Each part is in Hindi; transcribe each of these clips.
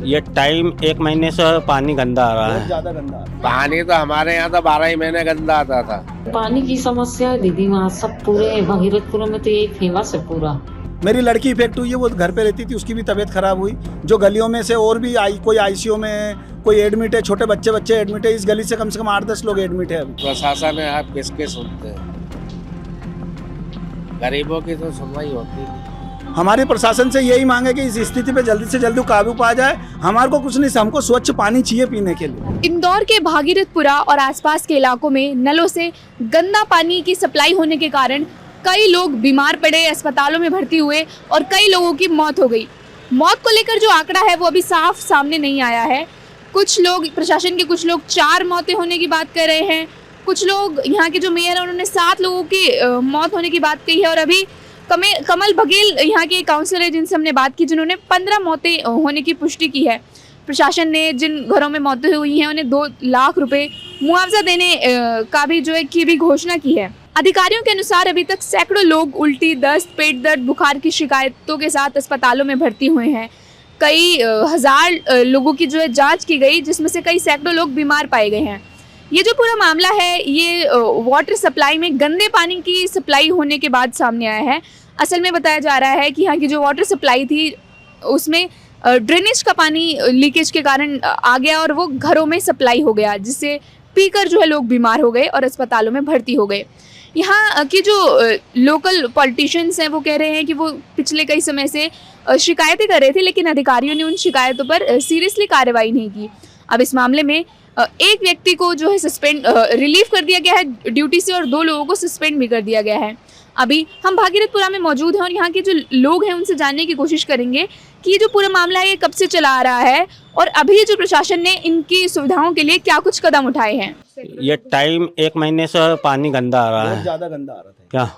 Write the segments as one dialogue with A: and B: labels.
A: ये टाइम 1 महीने से पानी गंदा आ रहा है।
B: ज्यादा गंदा
C: पानी तो हमारे यहाँ तो 12 ही महीने गंदा आता था।
D: पानी की समस्या है दीदी, वहाँ सब पूरे भगीरथपुर में तो यही फेमस है पूरा।
B: मेरी लड़की इफेक्ट हुई है, वो घर पे रहती थी, उसकी भी तबीयत खराब हुई। जो गलियों में से और भी कोई आईसीयू में कोई एडमिट है, छोटे बच्चे एडमिट है। इस गली से कम 8-10 लोग एडमिट है अभी।
C: प्रशासन है, आप किसके सुनते हैं? गरीबों की तो सुनवाई होती नहीं।
B: हमारे प्रशासन से यही मांग है कि इस स्थिति पे जल्दी से जल्दी काबू पा जाए। हमारे को कुछ नहीं, हमको स्वच्छ पानी चाहिए पीने के लिए।
E: इंदौर के भागीरथपुरा और आसपास के इलाकों में नलों से गंदा पानी की सप्लाई होने के कारण कई लोग बीमार पड़े, अस्पतालों में भर्ती हुए और कई लोगों की मौत हो गई। मौत को लेकर जो आंकड़ा है वो अभी साफ सामने नहीं आया है। कुछ लोग, प्रशासन के कुछ लोग 4 मौतें होने की बात कर रहे हैं। कुछ लोग, यहाँ के जो मेयर है उन्होंने 7 लोगों की मौत होने की बात कही है। और अभी कमल बघेल यहाँ के काउंसलर है जिनसे हमने बात की, जिन्होंने 15 मौतें होने की पुष्टि की है। प्रशासन ने जिन घरों में मौतें हुई हैं उन्हें 2 लाख रुपए मुआवजा देने का भी की भी घोषणा की है। अधिकारियों के अनुसार अभी तक सैकड़ों लोग उल्टी, दस्त, पेट दर्द, बुखार की शिकायतों के साथ अस्पतालों में भर्ती हुए हैं। कई हजार लोगों की जांच की गई, जिसमें से कई सैकड़ों लोग बीमार पाए गए हैं। ये जो पूरा मामला है ये वाटर सप्लाई में गंदे पानी की सप्लाई होने के बाद सामने आया है। असल में बताया जा रहा है कि यहाँ की जो वाटर सप्लाई थी उसमें ड्रेनेज का पानी लीकेज के कारण आ गया और वो घरों में सप्लाई हो गया, जिससे पीकर लोग बीमार हो गए और अस्पतालों में भर्ती हो गए। यहाँ की जो लोकल पॉलिटिशियंस हैं वो कह रहे हैं कि वो पिछले कई समय से शिकायतें कर रहे थे, लेकिन अधिकारियों ने उन शिकायतों पर सीरियसली कार्रवाई नहीं की। अब इस मामले में एक व्यक्ति को सस्पेंड रिलीव कर दिया गया है ड्यूटी से और 2 लोगों को सस्पेंड भी कर दिया गया है। अभी हम भागीरथपुरा में मौजूद हैं और यहाँ के जो लोग हैं उनसे जानने की कोशिश करेंगे कि ये जो पूरा मामला है ये कब से चला आ रहा है और अभी जो प्रशासन ने इनकी सुविधाओं के लिए क्या कुछ कदम उठाए हैं।
A: ये टाइम 1 महीने से पानी गंदा आ रहा है।
B: ज्यादा गंदा आ रहा था
A: क्या?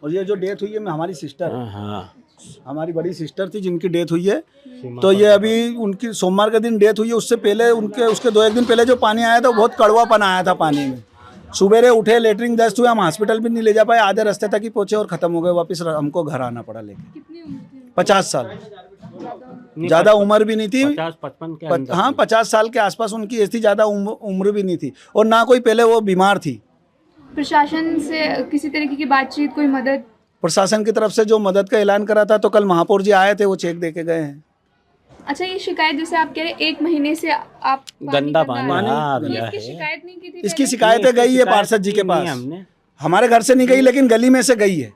B: और ये जो डेथ हुई है हमारी सिस्टर,
A: हाँ,
B: हमारी बड़ी सिस्टर थी जिनकी डेथ हुई है। तो ये अभी उनकी सोमवार के दिन डेथ हुई है। उससे पहले उसके 2-1 दिन पहले जो पानी आया था वो बहुत कड़वापन आया था पानी में। सुबेरे उठे, लेटरिन दस्त हुए, हम हॉस्पिटल भी नहीं ले जा पाए, आधे रास्ते तक ही पहुंचे और खत्म हो गए। वापस हमको घर आना पड़ा लेके। 50 साल, ज्यादा उम्र भी नहीं थी।
A: 50-55 के अंदर।
B: हाँ, 50 साल के आसपास उनकी एज थी, ज्यादा उम्र भी नहीं थी और ना कोई पहले वो बीमार थी।
E: प्रशासन से किसी तरीके की बातचीत, कोई मदद?
B: प्रशासन की तरफ से जो मदद का ऐलान करा था तो कल महापौर जी आए थे, वो चेक दे के गए हैं।
E: अच्छा, ये शिकायत जैसे आप कह रहे हैं 1 महीने से आप
A: गंदा पानी आ
E: तो
A: गया
E: इसकी
A: है।
E: शिकायत नहीं की थी?
B: इसकी शिकायतें गई है पार्षद जी के पास।
A: हमने
B: हमारे घर से नहीं गई लेकिन गली में से गई है,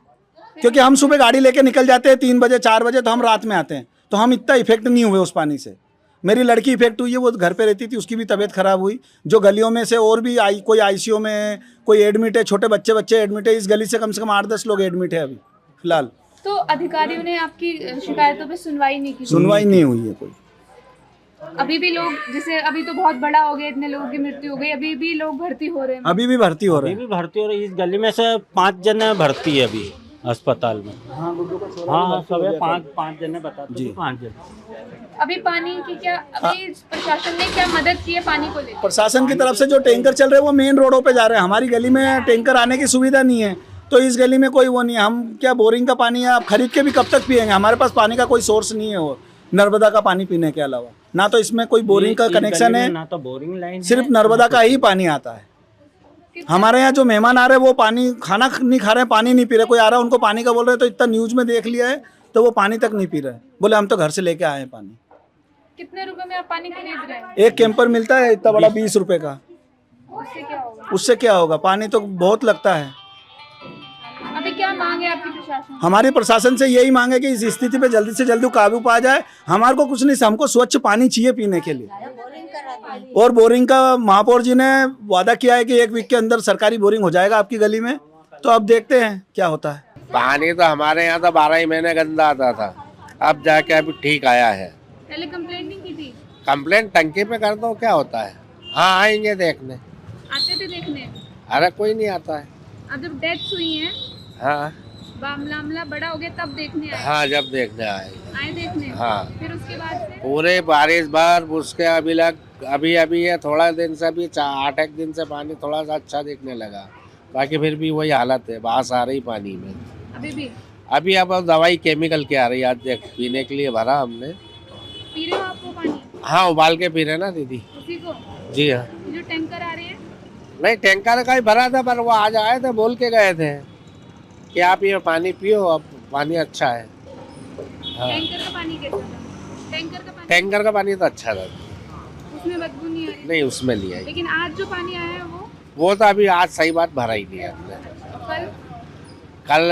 B: क्योंकि हम सुबह गाड़ी लेके निकल जाते हैं 3 बजे 4 बजे, तो हम रात में आते हैं, तो हम इतना इफेक्ट नहीं हुए उस पानी से। मेरी लड़की इफेक्ट हुई है, वो घर पे रहती थी, उसकी भी तबीयत खराब हुई। जो गलियों में से और भी कोई आईसीयू में कोई एडमिट है, छोटे बच्चे एडमिट है। इस गली से कम 8-10 लोग एडमिट है अभी फिलहाल।
E: तो अधिकारियों ने आपकी शिकायतों पे सुनवाई नहीं की?
B: सुनवाई नहीं हुई है कोई।
E: अभी भी लोग, जैसे अभी तो बहुत बड़ा हो गया, इतने लोगों की मृत्यु हो गई, अभी भी लोग भर्ती हो रहे हैं?
B: अभी भी भर्ती हो रहे
A: अभी
B: हैं।
A: भी भर्ती हो रही है। इस गली में से 5 जने भर्ती है अभी अस्पताल में। हाँ, सब 5 जने बताते हैं, 5 जने।
E: अभी पानी की क्या, अभी प्रशासन ने क्या मदद की है पानी को लेकर?
B: प्रशासन की तरफ से जो टैंकर चल रहे हैं वो मेन रोडों पे जा रहे हैं। हमारी गली में टैंकर आने की सुविधा नहीं है, तो इस गली में कोई वो नहीं है। हम क्या बोरिंग का पानी है, आप खरीद के भी कब तक पियेंगे? हमारे पास पानी का कोई सोर्स नहीं है और नर्मदा का पानी पीने के अलावा। ना तो इसमें कोई बोरिंग का कनेक्शन है,
A: ना तो बोरिंग लाइन,
B: सिर्फ नर्मदा का ही पानी आता है। हमारे यहाँ जो मेहमान आ रहे हैं वो पानी, खाना नहीं खा रहे हैं, पानी नहीं पी रहे। कोई आ रहा है उनको पानी का बोल रहे हैं तो इतना न्यूज में देख लिया है, तो वो पानी तक नहीं पी रहे। बोले हम तो घर से लेके आए हैं पानी।
E: कितने रुपए में आप पानी खरीद रहे हैं?
B: एक कैंपर मिलता है इतना बड़ा, 20 रुपए का।
E: उससे क्या होगा?
B: उससे क्या होगा? पानी तो बहुत लगता है।
E: अभी क्या मांग है आपकी प्रशासन?
B: हमारी प्रशासन से यही मांग है कि इस स्थिति पे जल्दी से जल्दी काबू पा जाए। हमारे को कुछ नहीं, हमको स्वच्छ पानी चाहिए पीने के लिए। और बोरिंग का महापौर जी ने वादा किया है कि 1 वीक के अंदर सरकारी बोरिंग हो जाएगा आपकी गली में, तो अब देखते हैं क्या होता है।
C: पानी तो हमारे यहाँ तो 12 ही महीने गंदा आता था, अब जाके अभी ठीक आया है।
E: पहले कंप्लेंट नहीं की थी?
C: कंप्लेंट टंकी पे कर दो, क्या होता है। हाँ, आएंगे देखने।
E: आते थे देखने?
C: अरे कोई नहीं आता है।
E: अब जब डेथ हुई है,
C: हाँ
E: मामला बड़ा हो गया तब देखने आए?
C: हाँ, जब देखने आए।
E: देखने?
C: हाँ,
E: फिर उसके बाद से
C: पूरे बारिश बार उसके अभी है, थोड़ा दिन से, अभी 8-1 दिन से पानी थोड़ा सा अच्छा दिखने लगा। बाकी फिर भी वही हालत है, बास आ रही पानी में
E: अभी भी।
C: अभी अब दवाई केमिकल की आ रही है, आज देख पीने के लिए भरा हमने।
E: पी रहे हो आप वो पानी?
C: हाँ उबाल के पी रहे ना दीदी।
E: उसी को
C: जी हाँ।
E: जो टैंकर आ रहे हैं
C: नहीं टैंकर का ही भरा था, पर वो आज आए थे, बोल के गए थे कि आप ये पानी पियो, अब पानी अच्छा है। हाँ।
E: टैंकर का पानी कैसा था?
C: टैंकर का पानी तो अच्छा था,
E: उसमें बदबू नहीं आ रही?
C: नहीं उसमें लिया।
E: लेकिन आज जो पानी आया है
C: वो तो अभी आज सही बात भरा ही नहीं है हमने।
E: कल
C: कल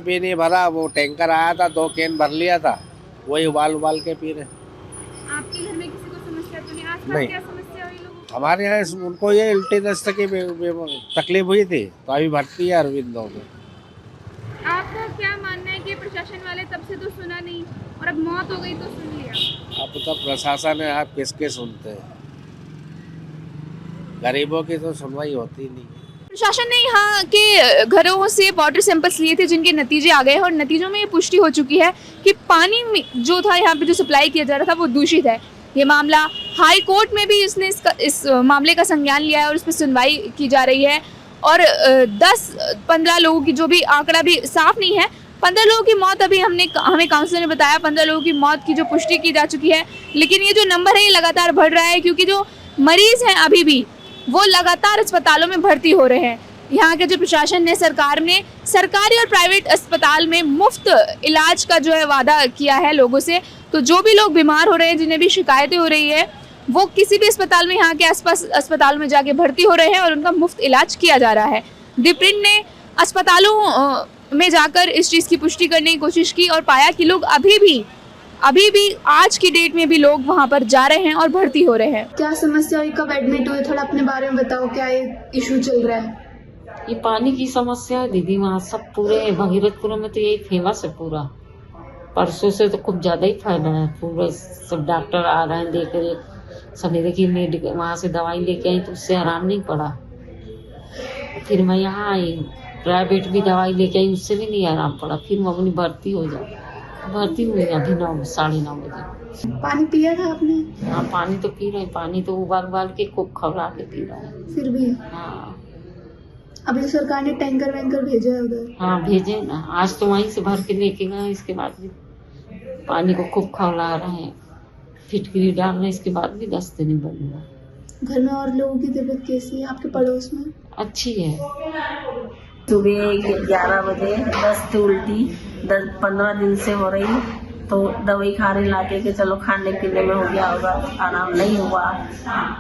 C: भी नहीं भरा, वो टैंकर आया था 2 कैन भर लिया था, वही उबाल के पी रहे।
E: आपके घर में किसी को समस्या तो नहीं? आसपास
C: नहीं।
E: क्या समस्या हुई लोगों को?
C: हमारे यहाँ उनको ये उल्टी दस्त की तकलीफ हुई थी, तो अभी भर्ती है अरविंदों में।
E: आपका क्या मानना है कि प्रशासन वाले तब से तो सुना नहीं और अब मौत हो गई तो सुन लिया?
C: अब तो प्रशासन है, आप किसके सुनते हैं? गरीबों की तो सुनवाई होती नहीं।
E: प्रशासन ने यहाँ के घरों से वाटर सैंपल्स लिए थे जिनके नतीजे आ गए हैं और नतीजों में ये पुष्टि हो चुकी है कि पानी जो था यहाँ पे जो सप्लाई किया जा रहा था वो दूषित है। ये मामला हाई कोर्ट में भी इसने इस मामले का संज्ञान लिया है और उस पर सुनवाई की जा रही है। और 10-15 लोगों की जो भी आंकड़ा भी साफ नहीं है, 15 लोगों की मौत अभी हमें काउंसलर ने बताया, 15 लोगों की मौत की जो पुष्टि की जा चुकी है। लेकिन ये जो नंबर है ये लगातार बढ़ रहा है क्योंकि जो मरीज हैं अभी भी वो लगातार अस्पतालों में भर्ती हो रहे हैं। यहाँ के जो प्रशासन ने, सरकार ने सरकारी और प्राइवेट अस्पताल में मुफ्त इलाज का जो है वादा किया है लोगों से। तो जो भी लोग बीमार हो रहे हैं, जिन्हें भी शिकायतें हो रही है, वो किसी भी अस्पताल में, यहाँ के आसपास अस्पताल में जाके भर्ती हो रहे हैं और उनका मुफ्त इलाज किया जा रहा है। दीप्रिंट ने अस्पतालों में जाकर इस चीज़ की पुष्टि करने की कोशिश की और पाया कि लोग अभी भी आज की डेट में भी लोग वहाँ पर जा रहे हैं और भर्ती हो रहे हैं। क्या समस्या हुई, कब एडमिट हुए, थोड़ा अपने बारे में बताओ, क्या ये इशू चल रहा है?
D: ये पानी की समस्या है दीदी, वहाँ सब पूरे भगीरथपुर में तो यही फेमस है पूरा। परसों से तो कुछ ज्यादा ही फैला है, पूरे सब डॉक्टर आ रहे हैं देख रेख सब। देखिए मेडिकल वहाँ से दवाई लेके आई तो उससे आराम नहीं पड़ा, फिर मैं यहाँ आई, प्राइवेट भी दवाई लेके आई, उससे भी नहीं आराम पड़ा, फिर मैं अपनी भर्ती हुई अभी 9-9:30 बजे।
E: पानी पिया था आपने?
D: हाँ पानी तो पी रहे हैं, पानी तो उबाल के खूब खवला के पी रहे हैं।
E: फिर भी
D: हाँ
E: अभी सरकार ने टैंकर वैंकर भेजा है उधर?
D: हाँ भेजे ना, आज तो वहीं से भर के लेके गए, इसके बाद भी पानी को खूब खवला रहे हैं, फिटकरी डाल रहे, इसके बाद भी 10 दिन बंद हुआ।
E: घर में और लोगों की तबीयत कैसी है आपके पड़ोस में?
D: अच्छी है।
F: सुबह 11 बजे दस्त उल्टी 10-15 दिन से हो रही, तो दवाई खा रहे लाके के चलो खाने पीने में हो गया होगा, आराम नहीं हुआ,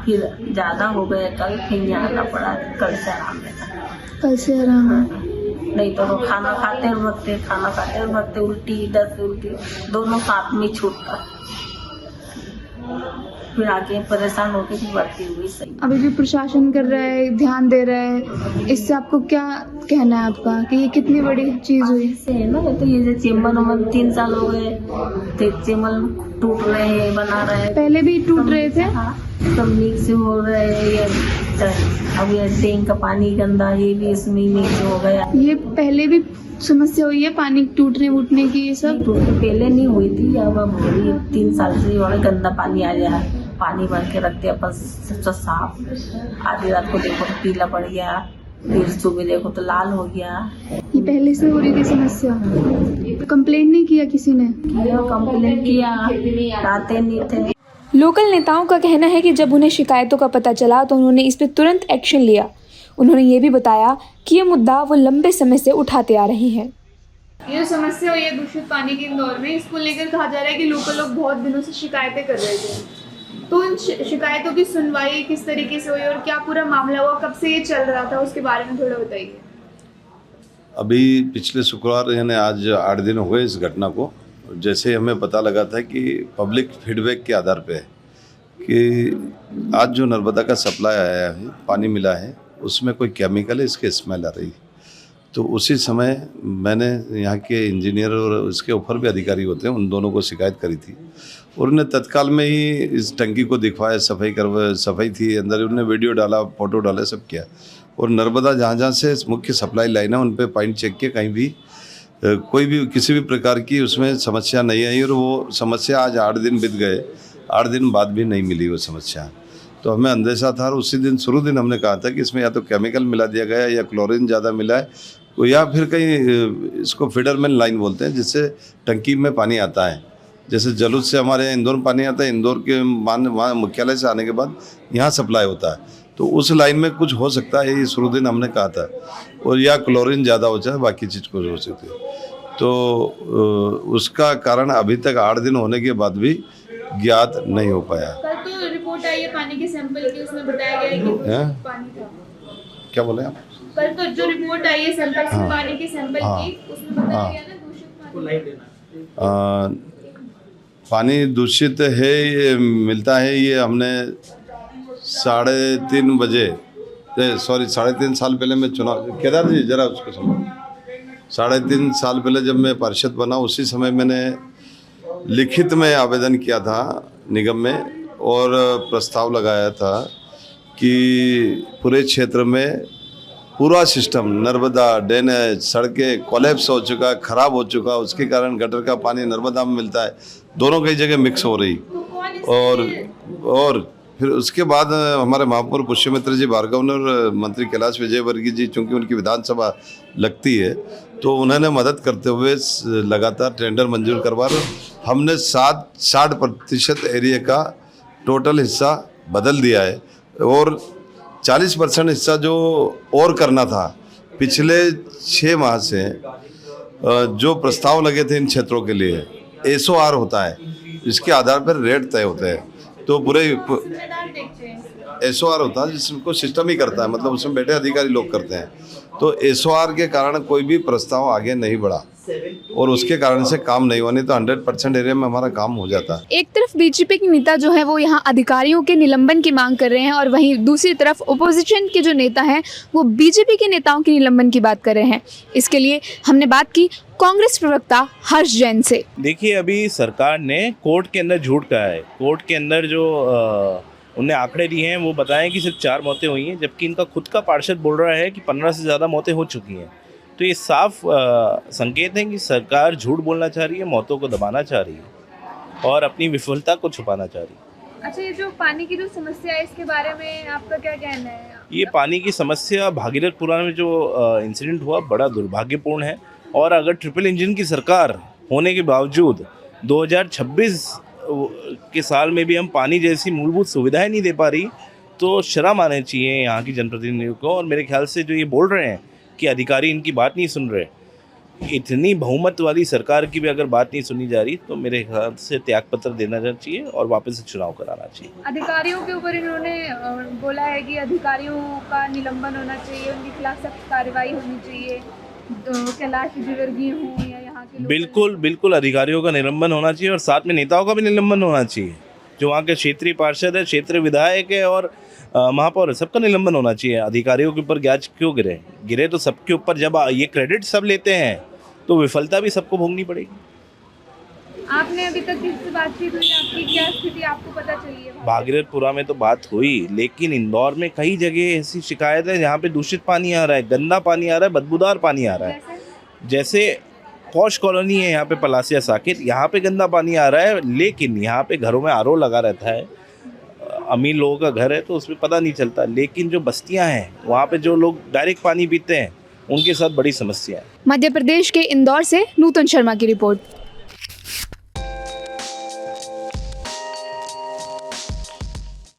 F: फिर ज़्यादा हो गए, कल फिर यहाँ आना पड़ा, कल से आराम है।
E: कल से आराम है?
F: नहीं तो खाना खाते वक्त उल्टी दस्त उल्टी दोनों साथ में छूटता, फिर आके परेशान होके फिर भर्ती हुई। सही
E: अभी भी प्रशासन कर रहा है, ध्यान दे रहा है, इससे आपको क्या कहना है आपका कि ये कितनी बड़ी चीज हुई?
F: से है ना, तो ये जो चेम्बर 3 साल हो गए, तो चेम्बर टूट रहे हैं, बना रहे हैं,
E: पहले भी टूट रहे थे।
F: सब लीक से हो रहे हैं, ये अब ये टैंक का पानी गंदा, ये भी इसमें लीक से हो गया।
E: ये पहले भी समस्या हुई है पानी टूटने वूटने की? ये सब
F: पहले नहीं हुई थी, अब हो रही है। 3 साल से और गंदा पानी आ गया, पानी भर के रखते अपन सब साफ, आधी रात को देखो तो पीला पड़ गया, फिर सुबह देखो तो लाल हो गया।
E: ये पहले से हो रही थी समस्या? कंप्लेंट नहीं किया किसी ने?
F: कंप्लेंट किया, आते नहीं थे।
E: लोकल नेताओं का कहना है कि जब उन्हें शिकायतों का पता चला तो उन्होंने इस पर तुरंत एक्शन लिया। उन्होंने ये भी बताया कि ये मुद्दा वो लंबे समय से उठाते आ रहे हैं। ये जो समस्या हुई है दूषित पानी के इंदौर में, इसको लेकर कहा जा रहा है कि लोकल लोग बहुत दिनों से शिकायतें कर रहे थे, तो उन शिकायतों की सुनवाई किस तरीके से हुई और क्या पूरा मामला हुआ, कब से ये चल रहा था, उसके बारे में थोड़ा बताइए।
G: अभी पिछले शुक्रवार यानी आज 8 दिन हो गए इस घटना को। जैसे हमें पता लगा था कि पब्लिक फीडबैक के आधार पे कि आज जो नर्मदा का सप्लाई आया है, पानी मिला है, उसमें कोई केमिकल है, इसके स्मेल आ रही। तो उसी समय मैंने यहाँ के इंजीनियर और उसके ऊपर भी अधिकारी होते हैं, उन दोनों को शिकायत करी थी और उन्हें तत्काल में ही इस टंकी को दिखवाया, सफाई थी अंदर, उन्होंने वीडियो डाला, फोटो डाला, सब किया। और नर्मदा जहाँ से मुख्य सप्लाई लाइन है उन पे पॉइंट चेक किया, कहीं भी कोई भी किसी भी प्रकार की उसमें समस्या नहीं आई। और वो समस्या आज 8 दिन बीत गए, 8 दिन बाद भी नहीं मिली वो समस्या। तो हमें अंदेशा था और उसी दिन शुरू दिन हमने कहा था कि इसमें या तो केमिकल मिला दिया गया या क्लोरीन ज़्यादा मिला है, या फिर कहीं इसको फीडरमैन लाइन बोलते हैं जिससे टंकी में पानी आता है, जैसे जलूद से हमारे यहाँ इंदौर में पानी आता है, इंदौर के वहाँ मुख्यालय से आने के बाद यहाँ सप्लाई होता है, तो उस लाइन में कुछ हो सकता है, ये शुरू दिन हमने कहा था, और या क्लोरीन ज़्यादा हो जाए, बाकी चीज़ कुछ हो सकती है। तो उसका कारण अभी तक 8 दिन होने के बाद भी ज्ञात नहीं हो पाया।
E: कल तो रिपोर्ट आई है पानी के सैंपल की, उसमें बताया गया है कि पानी था।
G: क्या बोले आप?
E: कल तो जो रिपोर्ट आई है सैंपल से पानी के सैंपल की, उसमें बताया गया ना दूषित पानी।
G: पानी दूषित है, ये मिलता है, ये हमने 3:30 बजे, सॉरी 3.5 साल पहले मैं चुनाव, केदार जी जरा उसको समझो, 3.5 साल पहले जब मैं पार्षद बना, उसी समय मैंने लिखित में आवेदन किया था निगम में, और प्रस्ताव लगाया था कि पूरे क्षेत्र में पूरा सिस्टम, नर्मदा ड्रेनेज, सड़कें कोलैप्स हो चुका, ख़राब हो चुका, उसके कारण गटर का पानी नर्मदा में मिलता है, दोनों कई जगह मिक्स हो रही। और फिर उसके बाद हमारे महापौर पुष्यमित्र जी भार्गव ने और मंत्री कैलाश विजयवर्गीय जी, चूँकि उनकी विधानसभा लगती है, तो उन्होंने मदद करते हुए लगातार टेंडर मंजूर करवा रहे। हमने 60% एरिया का टोटल हिस्सा बदल दिया है, और 40% हिस्सा जो और करना था, पिछले 6 माह से जो प्रस्ताव लगे थे इन क्षेत्रों के लिए, SOR होता है, इसके आधार पर रेट तय होते हैं। तो पूरे SOR होता है जिसको सिस्टम ही करता है, मतलब उसमें बैठे अधिकारी लोग करते हैं। तो SOR के कारण कोई भी प्रस्ताव आगे नहीं बढ़ा, और उसके कारण से काम नहीं हुआ, नहीं तो 100% एरिया में हमारा काम हो जाता।
E: एक तरफ बीजेपी के नेता जो है वो यहाँ अधिकारियों के निलंबन की मांग कर रहे हैं, और वहीं दूसरी तरफ ओपोजिशन के जो नेता हैं वो बीजेपी के नेताओं के निलंबन की बात कर रहे हैं। इसके लिए हमने बात की कांग्रेस प्रवक्ता हर्ष जैन से।
H: देखिए, अभी सरकार ने कोर्ट के अंदर झूठ कहा है। कोर्ट के अंदर जो उनने आंकड़े दिए हैं वो बताएं कि सिर्फ 4 मौतें हुई हैं, जबकि इनका खुद का पार्षद बोल रहा है कि 15 से ज़्यादा मौतें हो चुकी हैं। तो ये साफ संकेत है कि सरकार झूठ बोलना चाह रही है, मौतों को दबाना चाह रही है और अपनी विफलता को छुपाना चाह रही है।
E: अच्छा, ये जो पानी की जो समस्या है, इसके बारे में आपका क्या कहना है? ये
H: पानी की समस्या भागीरथपुरा में जो इंसिडेंट हुआ बड़ा दुर्भाग्यपूर्ण है, और अगर ट्रिपल इंजन की सरकार होने के बावजूद 2026 के साल में भी हम पानी जैसी मूलभूत सुविधाएं नहीं दे पा रही, तो शर्म आनी चाहिए यहाँ की जनप्रतिनिधियों को। और मेरे ख्याल से जो ये बोल रहे हैं कि अधिकारी इनकी बात नहीं सुन रहे, इतनी बहुमत वाली सरकार की भी अगर बात नहीं सुनी जा रही, तो मेरे ख्याल से त्यागपत्र देना चाहिए और वापस से चुनाव कराना चाहिए।
E: अधिकारियों के ऊपर इन्होंने बोला है कि अधिकारियों का निलंबन होना चाहिए, उनके खिलाफ सख्त कार्रवाई होनी चाहिए, कैलाश विजयवर्गीय हों या यहाँ के।
H: बिल्कुल अधिकारियों का निलंबन होना चाहिए, और साथ में नेताओं का भी निलंबन होना चाहिए। जो वहाँ के क्षेत्रीय पार्षद है, क्षेत्रीय विधायक है और महापौर है, सबका निलंबन होना चाहिए। अधिकारियों के ऊपर ग्याज क्यों गिरे तो सबके ऊपर, जब ये क्रेडिट सब लेते हैं तो विफलता भी सबको भोगनी पड़ेगी।
E: आपने अभी तक किससे बातचीत हुई, आपकी क्या स्थिति आपको पता चली है?
H: भागीरथपुरा में तो बात हुई, लेकिन इंदौर में कई जगह ऐसी शिकायत है जहाँ पे दूषित पानी आ रहा है, गंदा पानी आ रहा है, बदबूदार पानी आ रहा है। जैसे पॉश कॉलोनी है यहाँ पे पलासिया साकिर, यहाँ पे गंदा पानी आ रहा है, लेकिन यहाँ पे घरों में RO लगा रहता है। अमीर लोगों का घर है तो उसमें पता नहीं चलता, लेकिन जो बस्तियाँ हैं वहाँ पे जो लोग डायरेक्ट पानी पीते हैं उनके साथ बड़ी समस्या है।
E: मध्य प्रदेश के इंदौर से नूतन शर्मा की रिपोर्ट।